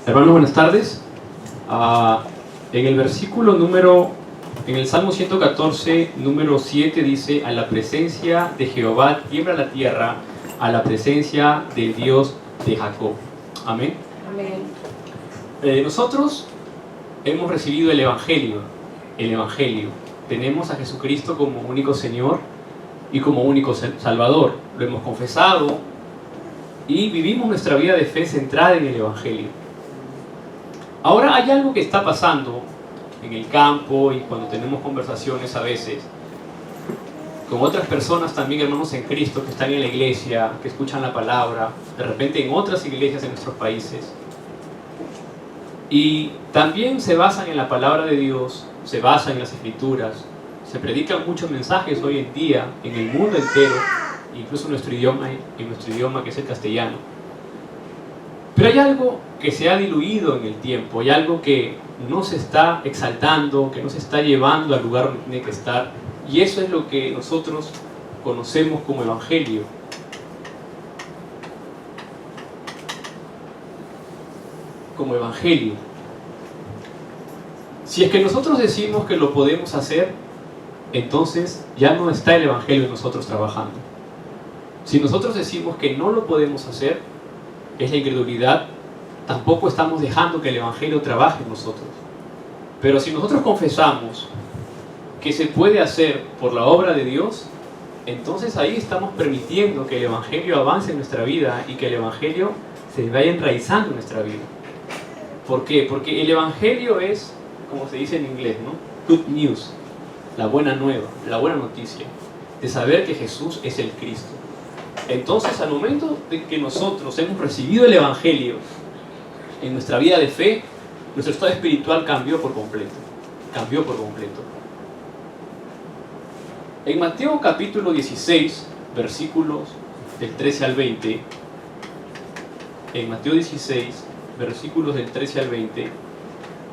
Hermanos, buenas tardes. En el Salmo 114, número 7 dice: a la presencia de Jehová tiembla la tierra, a la presencia del Dios de Jacob. Amén. Amén. Nosotros hemos recibido el Evangelio. Tenemos a Jesucristo como único Señor y como único Salvador. Lo hemos confesado y vivimos nuestra vida de fe centrada en el Evangelio. Ahora hay algo que está pasando en el campo y cuando tenemos conversaciones a veces con otras personas también, hermanos en Cristo, que están en la iglesia, que escuchan la palabra, de repente en otras iglesias en nuestros países, y también se basan en la palabra de Dios, se basan en las escrituras, se predican muchos mensajes hoy en día en el mundo entero, incluso en nuestro idioma que es el castellano. Pero hay algo que se ha diluido en el tiempo, hay algo que no se está exaltando, que no se está llevando al lugar donde tiene que estar, y eso es lo que nosotros conocemos como Evangelio. Como Evangelio. Si es que nosotros decimos que lo podemos hacer, entonces ya no está el Evangelio en nosotros trabajando. Si nosotros decimos que no lo podemos hacer, es la incredulidad, tampoco estamos dejando que el Evangelio trabaje en nosotros. Pero si nosotros confesamos que se puede hacer por la obra de Dios, entonces ahí estamos permitiendo que el Evangelio avance en nuestra vida y que el Evangelio se vaya enraizando en nuestra vida. ¿Por qué? Porque el Evangelio es, como se dice en inglés, ¿no? Good news, la buena nueva, la buena noticia, de saber que Jesús es el Cristo. Entonces, al momento de que nosotros hemos recibido el Evangelio en nuestra vida de fe, nuestro estado espiritual cambió por completo. Cambió por completo. En Mateo capítulo 16, versículos del 13 al 20, en Mateo 16, versículos del 13 al 20,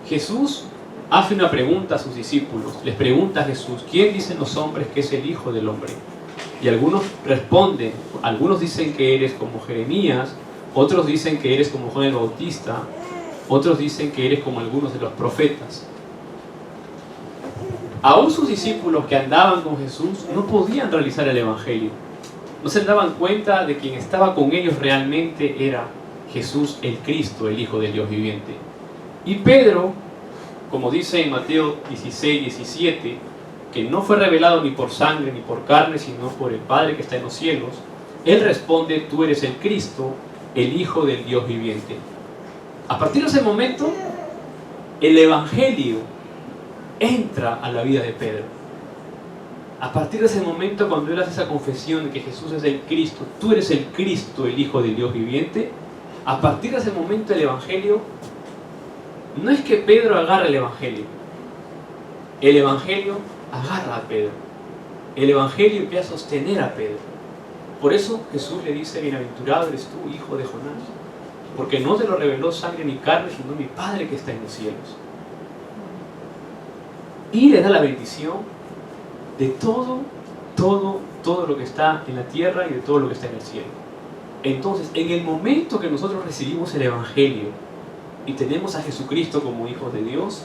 Jesús hace una pregunta a sus discípulos. Les pregunta a Jesús: ¿quién dicen los hombres que es el Hijo del Hombre? Y algunos responden, algunos dicen que eres como Jeremías, otros dicen que eres como Juan el Bautista, otros dicen que eres como algunos de los profetas. Aún sus discípulos que andaban con Jesús no podían realizar el Evangelio. No se daban cuenta de quien estaba con ellos realmente era Jesús el Cristo, el Hijo del Dios viviente. Y Pedro, como dice en Mateo 16, 17, que no fue revelado ni por sangre ni por carne, sino por el Padre que está en los cielos, él responde: tú eres el Cristo, el Hijo del Dios viviente. A partir de ese momento, el Evangelio entra a la vida de Pedro. A partir de ese momento, cuando él hace esa confesión de que Jesús es el Cristo, tú eres el Cristo, el Hijo del Dios viviente, a partir de ese momento el Evangelio, no es que Pedro agarre el Evangelio agarra a Pedro. El Evangelio empieza a sostener a Pedro. Por eso Jesús le dice: bienaventurado eres tú, hijo de Jonás, porque no te lo reveló sangre ni carne, sino mi Padre que está en los cielos. Y le da la bendición de todo lo que está en la tierra y de todo lo que está en el cielo. Entonces, en el momento que nosotros recibimos el Evangelio y tenemos a Jesucristo como hijos de Dios,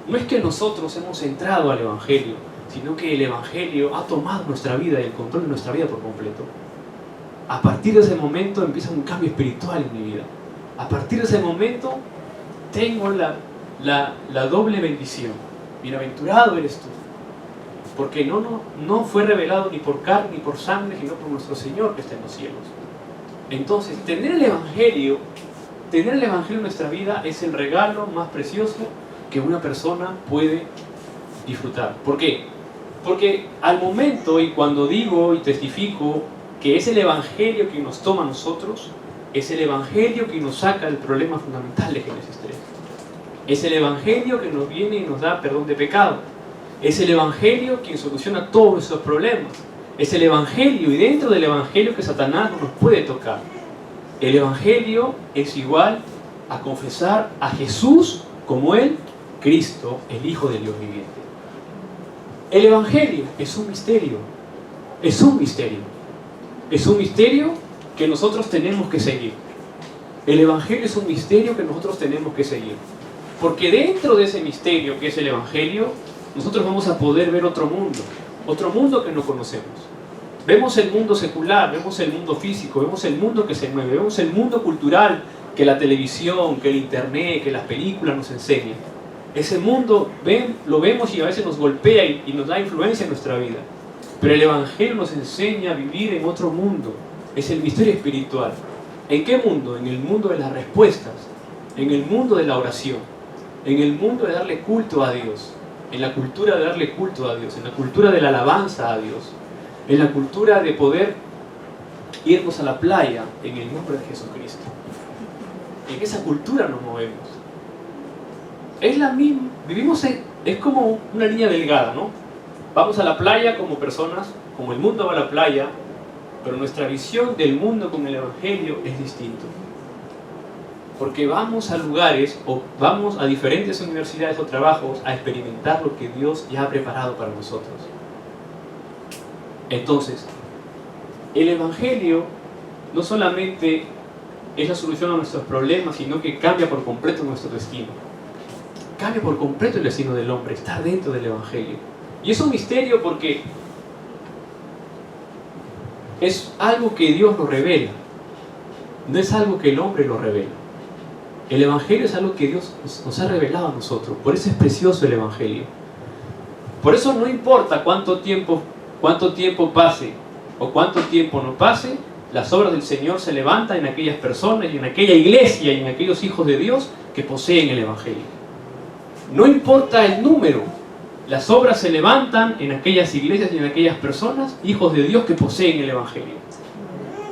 no es que nosotros hemos entrado al Evangelio, sino que el Evangelio ha tomado nuestra vida y el control de nuestra vida por completo. A partir de ese momento empieza un cambio espiritual en mi vida. A partir de ese momento tengo la doble bendición. Bienaventurado eres tú, porque no fue revelado ni por carne ni por sangre, sino por nuestro Señor que está en los cielos. Entonces, tener el Evangelio en nuestra vida es el regalo más precioso que una persona puede disfrutar. ¿Por qué? Porque al momento, y cuando digo y testifico que es el Evangelio que nos toma a nosotros, es el Evangelio que nos saca del problema fundamental de Génesis 3. Es el Evangelio que nos viene y nos da perdón de pecado. Es el Evangelio quien soluciona todos nuestros problemas. Es el Evangelio, y dentro del Evangelio, que Satanás no nos puede tocar. El Evangelio es igual a confesar a Jesús como el Cristo, el Hijo del Dios viviente. El Evangelio es un misterio. Es un misterio. Es un misterio que nosotros tenemos que seguir. El Evangelio es un misterio que nosotros tenemos que seguir. Porque dentro de ese misterio que es el Evangelio, nosotros vamos a poder ver otro mundo que no conocemos. Vemos el mundo secular, vemos el mundo físico, vemos el mundo que se mueve, vemos el mundo cultural que la televisión, que el internet, que las películas nos enseñan. Ese mundo lo vemos y a veces nos golpea y nos da influencia en nuestra vida. Pero el Evangelio nos enseña a vivir en otro mundo. Es el misterio espiritual. ¿En qué mundo? En el mundo de las respuestas, en el mundo de la oración, en el mundo de darle culto a Dios, en la cultura de darle culto a Dios, en la cultura de la alabanza a Dios, en la cultura de poder irnos a la playa en el nombre de Jesucristo. En esa cultura nos movemos. Es la misma, es como una línea delgada, ¿no? Vamos a la playa como personas, como el mundo va a la playa, pero nuestra visión del mundo con el Evangelio es distinto. Porque vamos a lugares o vamos a diferentes universidades o trabajos a experimentar lo que Dios ya ha preparado para nosotros. Entonces, el Evangelio no solamente es la solución a nuestros problemas, sino que cambia por completo nuestro destino. Cambia por completo el destino del hombre, está dentro del Evangelio. Y es un misterio porque es algo que Dios nos revela, no es algo que el hombre lo revela. El Evangelio es algo que Dios nos ha revelado a nosotros, por eso es precioso el Evangelio. Por eso no importa cuánto tiempo pase o cuánto tiempo no pase, las obras del Señor se levantan en aquellas personas y en aquella iglesia y en aquellos hijos de Dios que poseen el Evangelio. No importa el número, las obras se levantan en aquellas iglesias y en aquellas personas, hijos de Dios que poseen el Evangelio.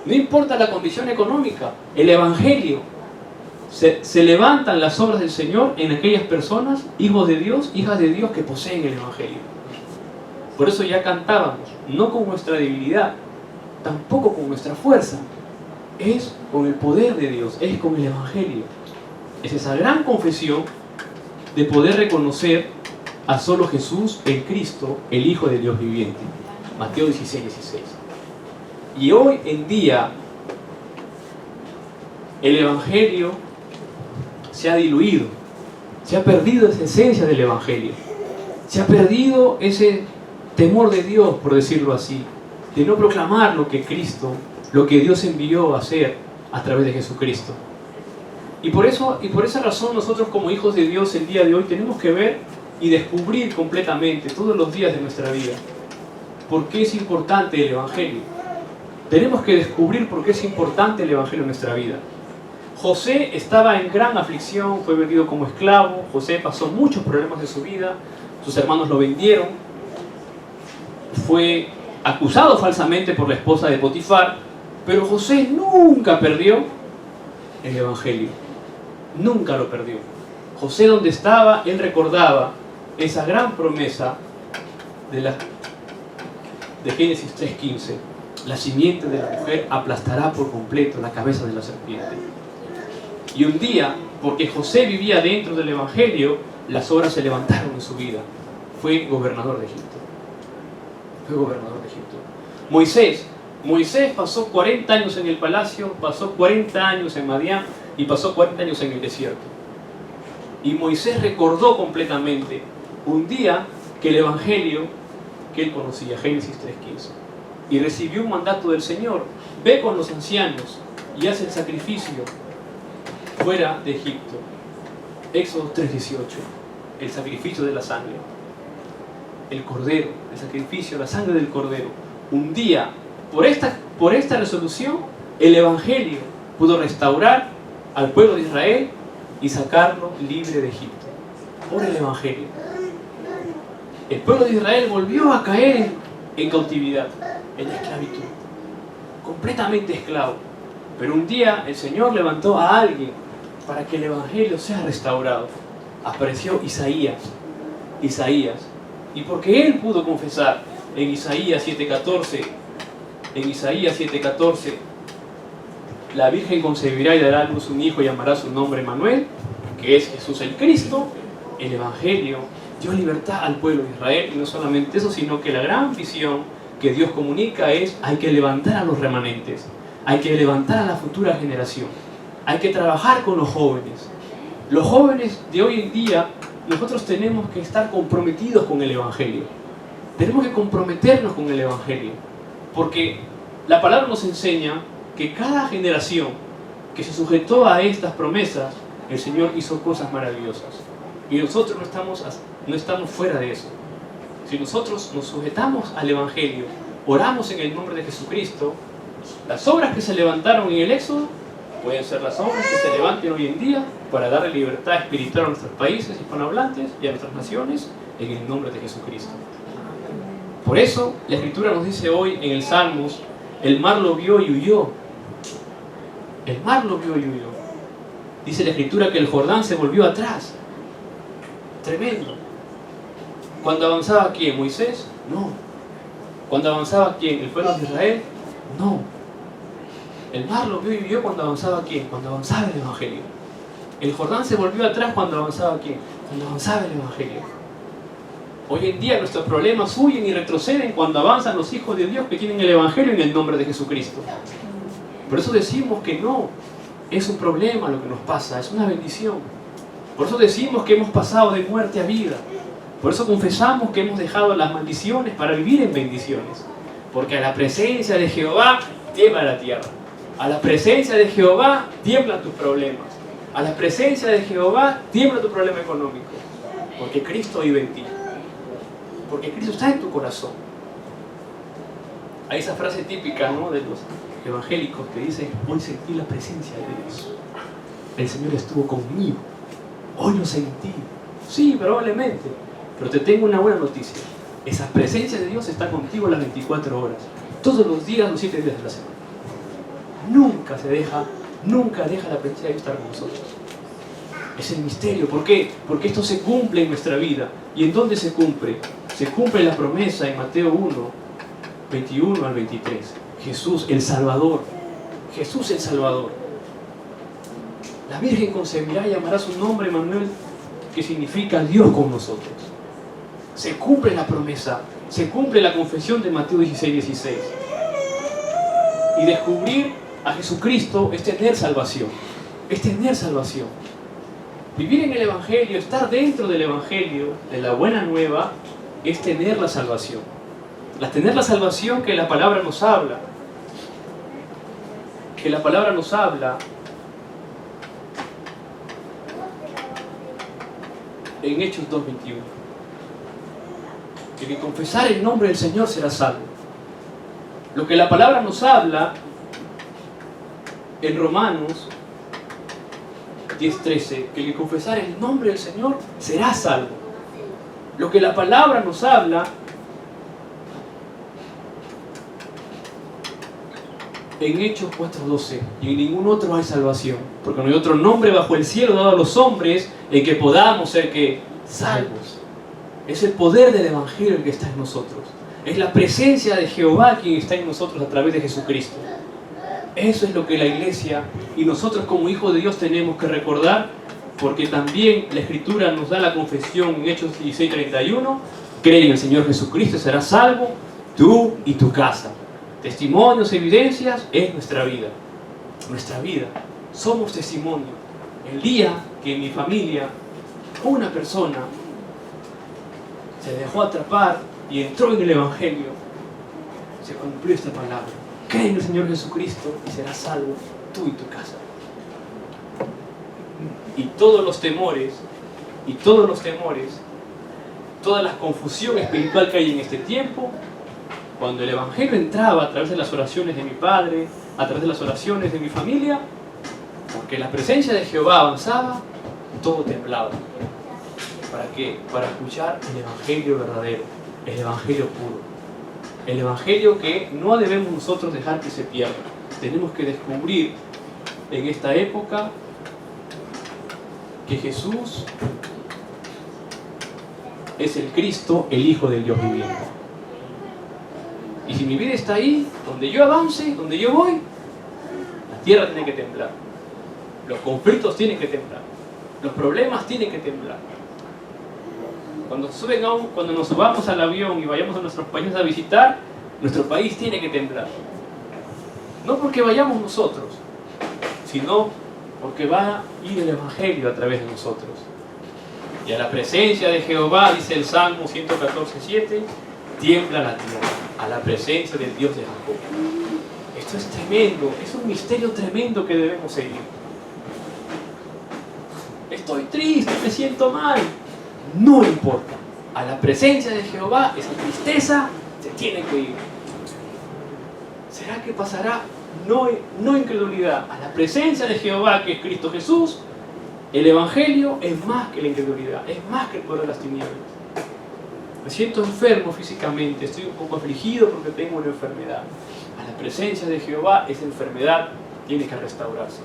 No importa la condición económica, el Evangelio. Se levantan las obras del Señor en aquellas personas, hijos de Dios, hijas de Dios que poseen el Evangelio. Por eso ya cantábamos, no con nuestra debilidad, tampoco con nuestra fuerza, es con el poder de Dios, es con el Evangelio. Es esa gran confesión de poder reconocer a solo Jesús, el Cristo, el Hijo de Dios viviente. Mateo 16:16. Y hoy en día, el Evangelio se ha diluido, se ha perdido esa esencia del Evangelio, se ha perdido ese temor de Dios, por decirlo así, de no proclamar lo que Cristo, lo que Dios envió a hacer a través de Jesucristo. Y por esa razón nosotros como hijos de Dios el día de hoy tenemos que ver y descubrir completamente todos los días de nuestra vida por qué es importante el Evangelio. Tenemos que descubrir por qué es importante el Evangelio en nuestra vida. José estaba en gran aflicción, fue vendido como esclavo. José pasó muchos problemas de su vida, sus hermanos lo vendieron, fue acusado falsamente por la esposa de Potifar, pero José nunca perdió el Evangelio, nunca lo perdió. José, donde estaba, él recordaba esa gran promesa de Génesis 3:15: la simiente de la mujer aplastará por completo la cabeza de la serpiente. Y un día, porque José vivía dentro del Evangelio, las obras se levantaron en su vida. Fue gobernador de Egipto. Moisés pasó 40 años en el palacio, pasó 40 años en Madián y pasó 40 años en el desierto. Y Moisés recordó completamente un día que el Evangelio que él conocía, Génesis 3:15, y recibió un mandato del Señor: ve con los ancianos y haz el sacrificio fuera de Egipto. Éxodo 3:18, el sacrificio de la sangre, el cordero, el sacrificio, la sangre del cordero. Un día, por esta resolución, el Evangelio pudo restaurar al pueblo de Israel y sacarlo libre de Egipto. Por el Evangelio. El pueblo de Israel volvió a caer en cautividad, en esclavitud, completamente esclavo. Pero un día el Señor levantó a alguien para que el Evangelio sea restaurado. Apareció Isaías. Y porque él pudo confesar en Isaías 7:14, la Virgen concebirá y dará a luz un hijo y llamará su nombre Emmanuel, que es Jesús el Cristo. El Evangelio dio libertad al pueblo de Israel, y no solamente eso, sino que la gran visión que Dios comunica es: hay que levantar a los remanentes, hay que levantar a la futura generación, Hay que trabajar con los jóvenes. Los jóvenes de hoy en día, nosotros tenemos que estar comprometidos con el Evangelio. Tenemos que comprometernos con el Evangelio. Porque la palabra nos enseña que cada generación que se sujetó a estas promesas, el Señor hizo cosas maravillosas. Y nosotros no estamos fuera de eso. Si nosotros nos sujetamos al Evangelio, oramos en el nombre de Jesucristo, las obras que se levantaron en el Éxodo pueden ser las obras que se levanten hoy en día para darle libertad espiritual a nuestros países hispanohablantes y a nuestras naciones en el nombre de Jesucristo. Por eso la Escritura nos dice hoy en el Salmos, el mar lo vio y huyó. El mar lo vio y huyó. Dice la Escritura que el Jordán se volvió atrás. Tremendo. ¿Cuando avanzaba quién? ¿Moisés? No. ¿Cuando avanzaba quién? ¿El pueblo de Israel? No. El mar lo vio y huyó cuando avanzaba quién? Cuando avanzaba el Evangelio. El Jordán se volvió atrás cuando avanzaba quién? Cuando avanzaba el Evangelio. Hoy en día nuestros problemas huyen y retroceden cuando avanzan los hijos de Dios que tienen el Evangelio en el nombre de Jesucristo. Por eso decimos que no es un problema lo que nos pasa, es una bendición. Por eso decimos que hemos pasado de muerte a vida. Por eso confesamos que hemos dejado las maldiciones para vivir en bendiciones. Porque a la presencia de Jehová tiembla la tierra. A la presencia de Jehová tiemblan tus problemas. A la presencia de Jehová tiembla tu problema económico. Porque Cristo vive en ti. Porque Cristo está en tu corazón. Hay esa frase típica, ¿no?, de los evangélicos que dicen: hoy sentí la presencia de Dios. El Señor estuvo conmigo. Hoy lo sentí. Sí, probablemente. Pero te tengo una buena noticia. Esa presencia de Dios está contigo las 24 horas. Todos los días, los 7 días de la semana. Nunca deja la presencia de Dios estar con nosotros. Es el misterio. ¿Por qué? Porque esto se cumple en nuestra vida. ¿Y en dónde se cumple? Se cumple la promesa en Mateo 1, 21 al 23. Jesús el Salvador. Jesús el Salvador. La Virgen concebirá y llamará su nombre Emmanuel, que significa Dios con nosotros. Se cumple la promesa. Se cumple la confesión de Mateo 16, 16. Y descubrir a Jesucristo es tener salvación. Es tener salvación. Vivir en el Evangelio, estar dentro del Evangelio, de la buena nueva, es tener la salvación. Tener la salvación que la palabra nos habla. Que la palabra nos habla en Hechos 2:21. Que confesar el nombre del Señor será salvo. Lo que la palabra nos habla en Romanos 10:13, que el que confesar el nombre del Señor será salvo. Lo que la palabra nos habla en Hechos 4:12, y en ningún otro hay salvación, porque no hay otro nombre bajo el cielo dado a los hombres en que podamos ser que salvos. Es el poder del Evangelio el que está en nosotros. Es la presencia de Jehová quien está en nosotros a través de Jesucristo. Eso es lo que la iglesia y nosotros como hijos de Dios tenemos que recordar, porque también la Escritura nos da la confesión en Hechos 16:31: cree en el Señor Jesucristo y serás salvo, tú y tu casa. Testimonios, evidencias, es nuestra vida. Nuestra vida. Somos testimonio. El día que en mi familia una persona se dejó atrapar y entró en el Evangelio, se cumplió esta palabra: cree en el Señor Jesucristo y serás salvo, tú y tu casa. Y todos los temores, toda la confusión espiritual que hay en este tiempo, cuando el Evangelio entraba a través de las oraciones de mi padre, a través de las oraciones de mi familia, porque la presencia de Jehová avanzaba, todo temblaba. ¿Para qué? Para escuchar el Evangelio verdadero, el Evangelio puro. El Evangelio que no debemos nosotros dejar que se pierda. Tenemos que descubrir en esta época que Jesús es el Cristo, el Hijo del Dios viviente. Y si mi vida está ahí, donde yo avance, donde yo voy, la tierra tiene que temblar. Los conflictos tienen que temblar. Los problemas tienen que temblar. Cuando nos subamos al avión y vayamos a nuestros países a visitar, nuestro país tiene que temblar. No porque vayamos nosotros, sino Porque va a ir el Evangelio a través de nosotros. Y a la presencia de Jehová, dice el Salmo 114:7, tiembla la tierra, a la presencia del Dios de Jacob. Esto es tremendo, es un misterio tremendo que debemos seguir. Estoy triste, me siento mal. No importa. A la presencia de Jehová, esa tristeza se tiene que ir. ¿Será que pasará? No incredulidad. A la presencia de Jehová, que es Cristo Jesús, el Evangelio es más que la incredulidad, es más que el poder de las tinieblas. Me siento enfermo físicamente, estoy un poco afligido porque tengo una enfermedad. A la presencia de Jehová, esa enfermedad tiene que restaurarse.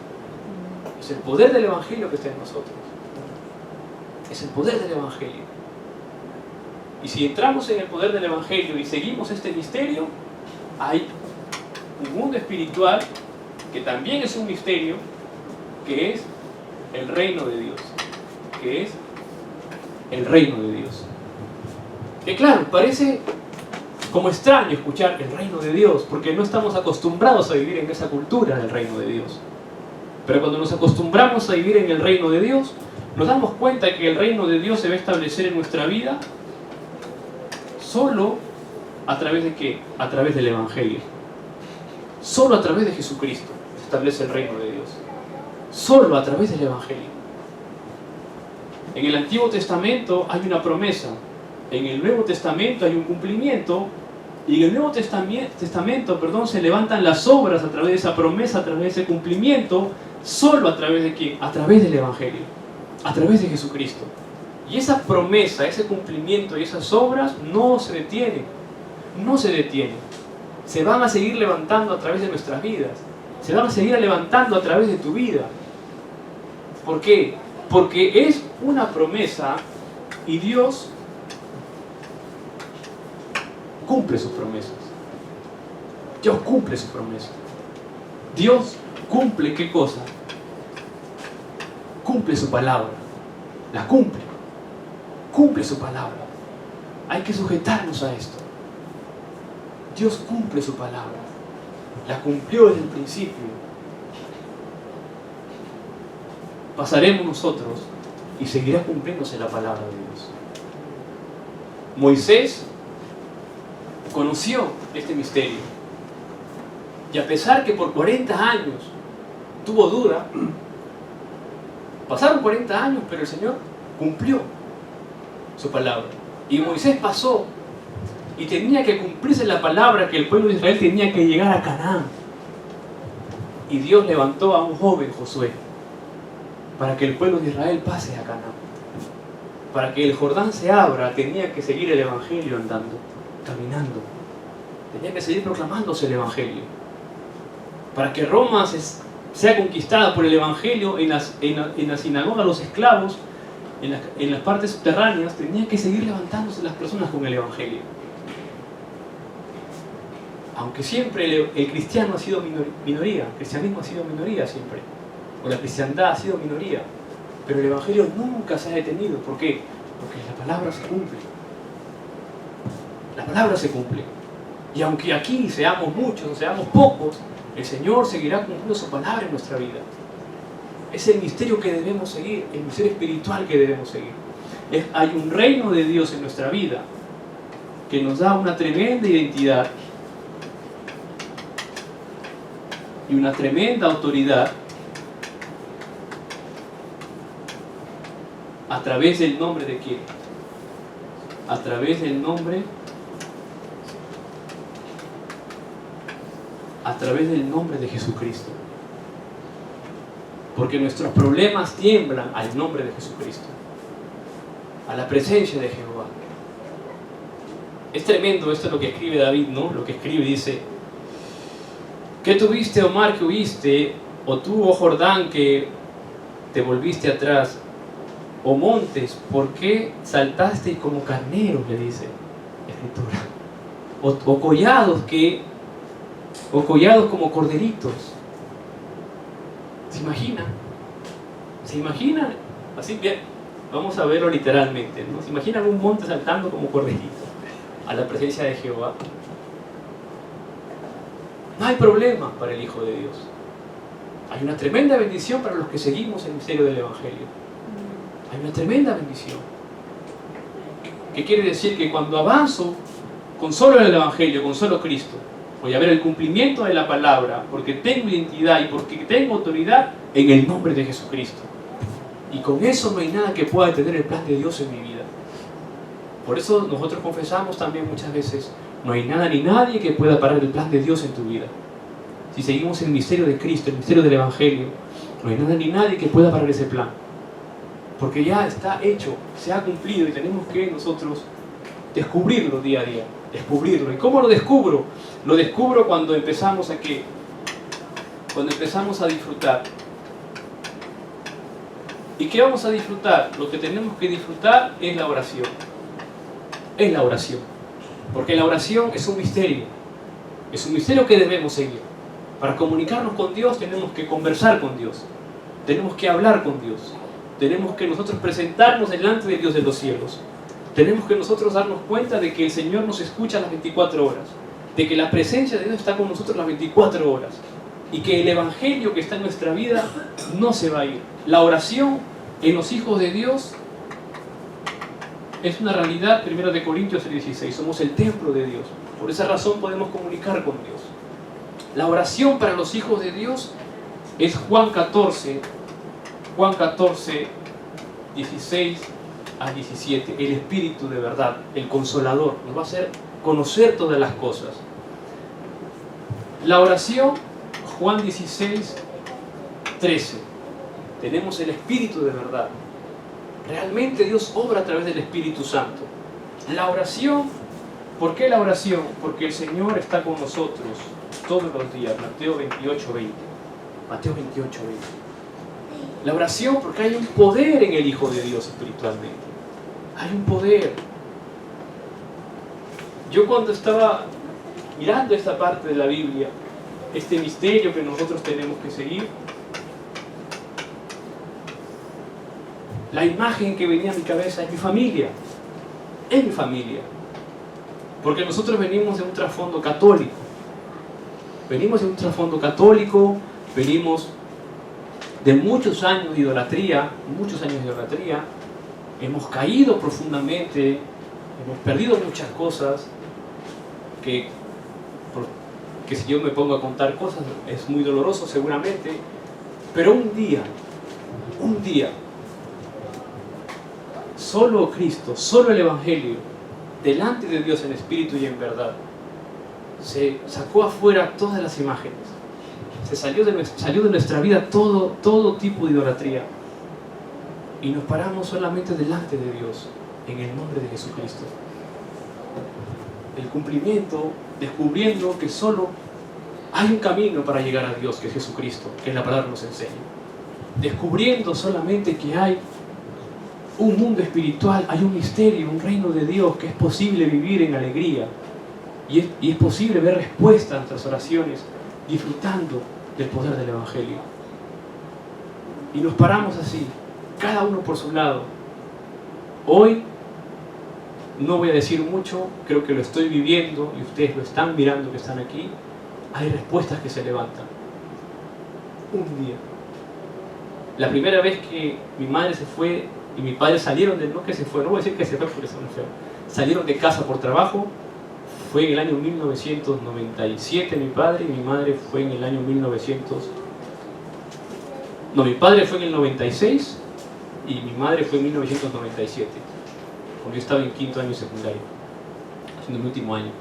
Es el poder del Evangelio que está en nosotros. Es el poder del Evangelio. Y si entramos en el poder del Evangelio y seguimos este misterio, hay un mundo espiritual que también es un misterio, que es el reino de Dios. Que es el reino de Dios. Que claro, parece como extraño escuchar el reino de Dios, porque no estamos acostumbrados a vivir en esa cultura del reino de Dios. Pero cuando nos acostumbramos a vivir en el reino de Dios, nos damos cuenta que el reino de Dios se va a establecer en nuestra vida solo a través de ¿qué? A través del Evangelio. Solo a través de Jesucristo se establece el reino de Dios. Solo a través del Evangelio. En el Antiguo Testamento hay una promesa. En el Nuevo Testamento hay un cumplimiento. Y en el Nuevo Testamento, se levantan las obras a través de esa promesa, a través de ese cumplimiento. Solo a través de ¿quién? A través del Evangelio. A través de Jesucristo. Y esa promesa, ese cumplimiento y esas obras no se detienen. No se detienen. Se van a seguir levantando a través de nuestras vidas. Se van a seguir levantando a través de tu vida. ¿Por qué? Porque es una promesa y Dios cumple sus promesas. Dios cumple sus promesas. Dios cumple ¿qué cosa? Cumple su palabra. La cumple. Cumple su palabra. Hay que sujetarnos a esto. Dios cumple su palabra. La cumplió desde el principio. Pasaremos nosotros y seguirá cumpliéndose la palabra de Dios. Moisés conoció este misterio. Y a pesar que por 40 años tuvo duda, pasaron 40 años, pero el Señor cumplió su palabra. Y Moisés pasó y tenía que cumplirse la palabra que el pueblo de Israel tenía que llegar a Canaán. Y Dios levantó a un joven, Josué, para que el pueblo de Israel pase a Canaán. Para que el Jordán se abra, tenía que seguir el Evangelio andando, caminando. Tenía que seguir proclamándose el Evangelio. Para que Roma sea conquistada por el Evangelio en la sinagoga, los esclavos, en las partes subterráneas, tenían que seguir levantándose las personas con el Evangelio. Aunque siempre el cristiano ha sido minoría, el cristianismo ha sido minoría siempre, o la cristiandad ha sido minoría, pero el Evangelio nunca se ha detenido. ¿Por qué? Porque la palabra se cumple. La palabra se cumple. Y aunque aquí seamos muchos o seamos pocos, el Señor seguirá cumpliendo su palabra en nuestra vida. Es el misterio que debemos seguir, el misterio espiritual que debemos seguir. Hay un reino de Dios en nuestra vida que nos da una tremenda identidad y una tremenda autoridad a través del nombre de quién? A través del nombre de Jesucristo. Porque nuestros problemas tiemblan al nombre de Jesucristo, a la presencia de Jehová. Es tremendo esto lo que escribe David, ¿no? Lo que escribe, dice: ¿qué tuviste, oh mar, que huiste? ¿O tú, oh Jordán, que te volviste atrás? ¿O montes, por qué saltaste como carneros? Le dice la Escritura. O collados como corderitos. ¿Se imaginan? ¿Se imaginan? Así bien, vamos a verlo literalmente, ¿no? ¿Se imaginan un monte saltando como corderito a la presencia de Jehová? No hay problema para el Hijo de Dios. Hay una tremenda bendición para los que seguimos el misterio del Evangelio. Hay una tremenda bendición. ¿Qué quiere decir? Que cuando avanzo con solo el Evangelio, con solo Cristo, voy a ver el cumplimiento de la palabra, porque tengo identidad y porque tengo autoridad en el nombre de Jesucristo. Y con eso no hay nada que pueda detener el plan de Dios en mi vida. Por eso nosotros confesamos también muchas veces, no hay nada ni nadie que pueda parar el plan de Dios en tu vida. Si seguimos el misterio de Cristo, el misterio del Evangelio, no hay nada ni nadie que pueda parar ese plan. Porque ya está hecho, se ha cumplido y tenemos que nosotros descubrirlo día a día, descubrirlo. ¿Y cómo lo descubro? Lo descubro cuando empezamos a ¿qué? Cuando empezamos a disfrutar. ¿Y qué vamos a disfrutar? Lo que tenemos que disfrutar es la oración. Es la oración. Porque la oración es un misterio. Es un misterio que debemos seguir. Para comunicarnos con Dios tenemos que conversar con Dios. Tenemos que hablar con Dios. Tenemos que nosotros presentarnos delante de Dios de los cielos. Tenemos que nosotros darnos cuenta de que el Señor nos escucha las 24 horas. De que la presencia de Dios está con nosotros las 24 horas. Y que el Evangelio que está en nuestra vida no se va a ir. La oración en los hijos de Dios es una realidad. 1 Corintios 16. Somos el templo de Dios. Por esa razón podemos comunicar con Dios. La oración para los hijos de Dios es Juan 14, 16 a 17. El Espíritu de verdad, el Consolador, nos va a hacer conocer todas las cosas. La oración, Juan 16, 13. Tenemos el Espíritu de verdad. Realmente Dios obra a través del Espíritu Santo. La oración, ¿por qué la oración? Porque el Señor está con nosotros todos los días. Mateo 28, 20. Mateo 28, 20. La oración porque hay un poder en el Hijo de Dios espiritualmente. Hay un poder. Yo cuando estaba mirando esta parte de la Biblia, este misterio que nosotros tenemos que seguir, la imagen que venía a mi cabeza es mi familia. Es mi familia. Porque nosotros venimos de un trasfondo católico. Venimos de un trasfondo católico, venimos de muchos años de idolatría, hemos caído profundamente, hemos perdido muchas cosas, que si yo me pongo a contar cosas es muy doloroso seguramente, pero un día, solo Cristo, solo el Evangelio, delante de Dios en espíritu y en verdad, se sacó afuera todas las imágenes. Se salió de nuestra vida todo tipo de idolatría. Y nos paramos solamente delante de Dios, en el nombre de Jesucristo. El cumplimiento, descubriendo que solo hay un camino para llegar a Dios, que es Jesucristo, que la palabra nos enseña. Descubriendo solamente que hay un mundo espiritual, hay un misterio, un reino de Dios, que es posible vivir en alegría. Y es posible ver respuestas a nuestras oraciones, disfrutando del poder del Evangelio. Y nos paramos así, cada uno por su lado. Hoy no voy a decir mucho, creo que lo estoy viviendo y ustedes lo están mirando que están aquí. Hay respuestas que se levantan. Un día. La primera vez que mi madre se fue y mi padre salieron de... No que se fue, no voy a decir que se fue porque son feos. Salieron de casa por trabajo. Fue en el año 1997 mi padre y mi madre fue en el año 1900... No, mi padre fue en el 96 y mi madre fue en 1997. Cuando yo estaba en quinto año secundario, haciendo mi último año.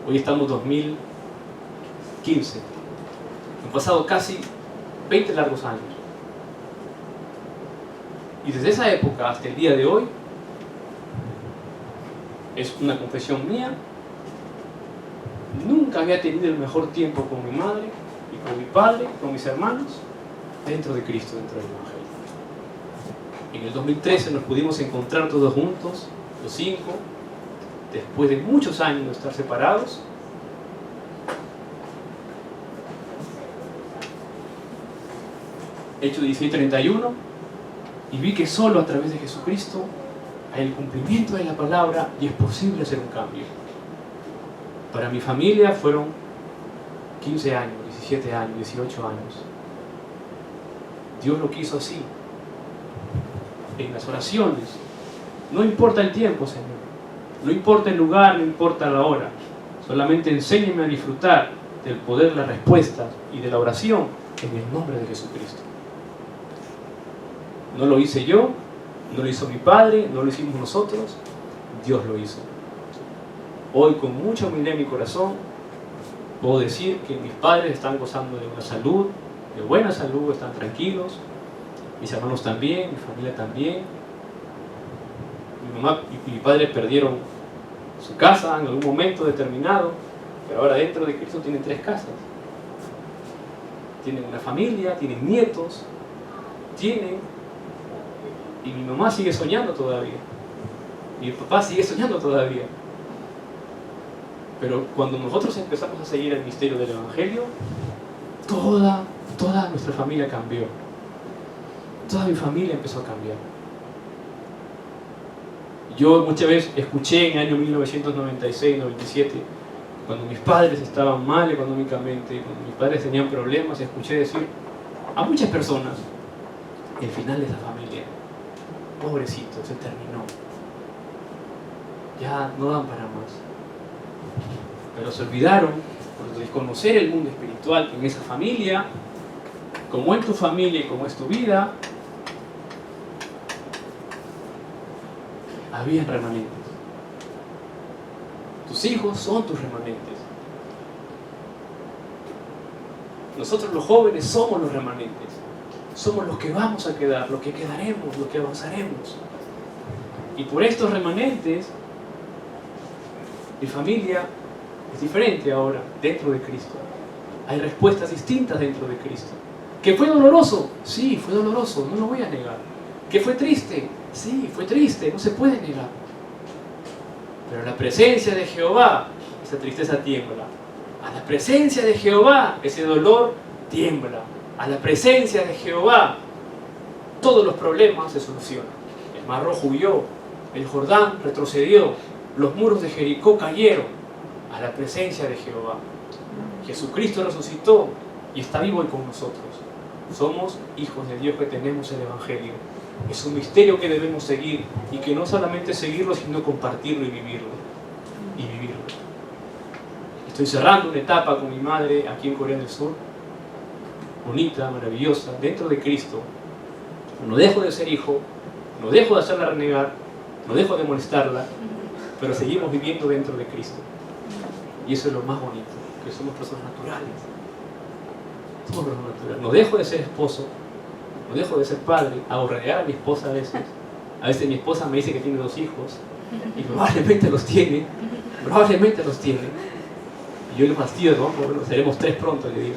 Hoy estamos 2015. Han pasado casi 20 largos años. Y desde esa época hasta el día de hoy, es una confesión mía, nunca había tenido el mejor tiempo con mi madre y con mi padre, con mis hermanos, dentro de Cristo, dentro del Evangelio. En el 2013 nos pudimos encontrar todos juntos, los 5, después de muchos años de estar separados. Hechos 16:31, y vi que solo a través de Jesucristo hay el cumplimiento de la palabra y es posible hacer un cambio. Para mi familia fueron 15 años, 17 años, 18 años. Dios lo quiso así. En las oraciones, no importa el tiempo, Señor, no importa el lugar, no importa la hora, solamente enséñame a disfrutar del poder de la respuesta y de la oración en el nombre de Jesucristo. No lo hice yo, no lo hizo mi Padre, no lo hicimos nosotros, Dios lo hizo. Hoy, con mucha humildad en mi corazón, puedo decir que mis padres están gozando de una salud, de buena salud, están tranquilos, mis hermanos también, mi familia también. Mi mamá y mi padre perdieron su casa en algún momento determinado, pero ahora dentro de Cristo tienen 3 casas. Tienen una familia, tienen nietos, y mi mamá sigue soñando todavía. Mi papá sigue soñando todavía. Pero cuando nosotros empezamos a seguir el misterio del Evangelio, toda nuestra familia cambió. Toda mi familia empezó a cambiar. Yo muchas veces escuché en el año 1996-97, cuando mis padres estaban mal económicamente, cuando mis padres tenían problemas, escuché decir a muchas personas: el final de esa familia, pobrecito, se terminó. Ya no dan para más. Pero se olvidaron, por desconocer el mundo espiritual, que en esa familia, como en tu familia y como es tu vida, había remanentes. Tus hijos son tus remanentes. Nosotros los jóvenes somos los remanentes. Somos los que vamos a quedar, los que quedaremos, los que avanzaremos. Y por estos remanentes, mi familia es diferente ahora dentro de Cristo. Hay respuestas distintas dentro de Cristo. ¿Que fue doloroso? Sí, fue doloroso, no lo voy a negar. ¿Que fue triste? Sí, fue triste, no se puede negar. Pero la presencia de Jehová, esa tristeza tiembla. A la presencia de Jehová, ese dolor tiembla. A la presencia de Jehová, todos los problemas se solucionan. El Mar Rojo huyó, el Jordán retrocedió, los muros de Jericó cayeron. A la presencia de Jehová. Jesucristo resucitó y está vivo hoy con nosotros. Somos hijos de Dios que tenemos el Evangelio. Es un misterio que debemos seguir, y que no solamente seguirlo, sino compartirlo y vivirlo. Estoy cerrando una etapa con mi madre aquí en Corea del Sur, bonita, maravillosa, dentro de Cristo. No dejo de ser hijo, no dejo de hacerla renegar, no dejo de molestarla, pero seguimos viviendo dentro de Cristo. Y eso es lo más bonito, que somos personas naturales. Somos personas naturales. No dejo de ser esposo, no dejo de ser padre, hago renegar a mi esposa a veces. A veces mi esposa me dice que tiene 2 hijos, y probablemente los tiene. Y yo le fastidio, ¿no? Bueno, seremos 3 pronto, le digo.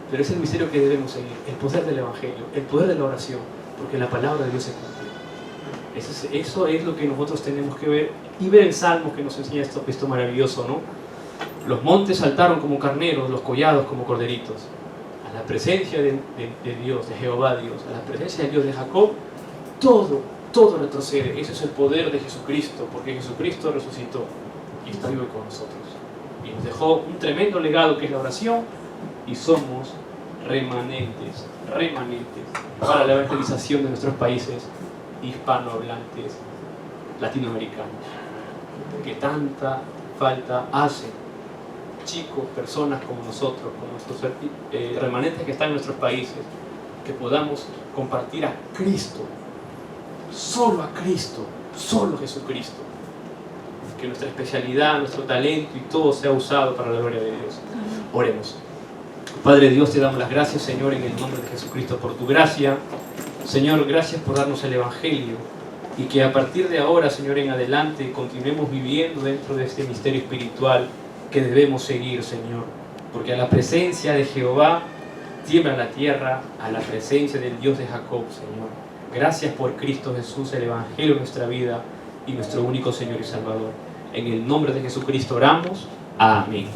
Pero es el misterio que debemos seguir, el poder del Evangelio, el poder de la oración, porque la palabra de Dios se cumple. Eso es lo que nosotros tenemos que ver, y ver el Salmo que nos enseña esto maravilloso, ¿no? Los montes saltaron como carneros, los collados como corderitos. A la presencia de Dios, de Jehová Dios, a la presencia de Dios de Jacob, todo retrocede. Ese es el poder de Jesucristo, porque Jesucristo resucitó y está vivo con nosotros. Y nos dejó un tremendo legado que es la oración, y somos remanentes para la evangelización de nuestros países hispanohablantes, latinoamericanos, que tanta falta hacen. Chicos, personas como nosotros, como nuestros remanentes que están en nuestros países, que podamos compartir a Cristo, solo a Cristo, solo Jesucristo. Que nuestra especialidad, nuestro talento y todo sea usado para la gloria de Dios. Oremos. Padre Dios, te damos las gracias, Señor, en el nombre de Jesucristo, por tu gracia. Señor, gracias por darnos el Evangelio, y que a partir de ahora, Señor, en adelante continuemos viviendo dentro de este misterio espiritual que debemos seguir, Señor, porque a la presencia de Jehová tiembla la tierra, a la presencia del Dios de Jacob, Señor. Gracias por Cristo Jesús, el Evangelio de nuestra vida y nuestro único Señor y Salvador. En el nombre de Jesucristo oramos. Amén.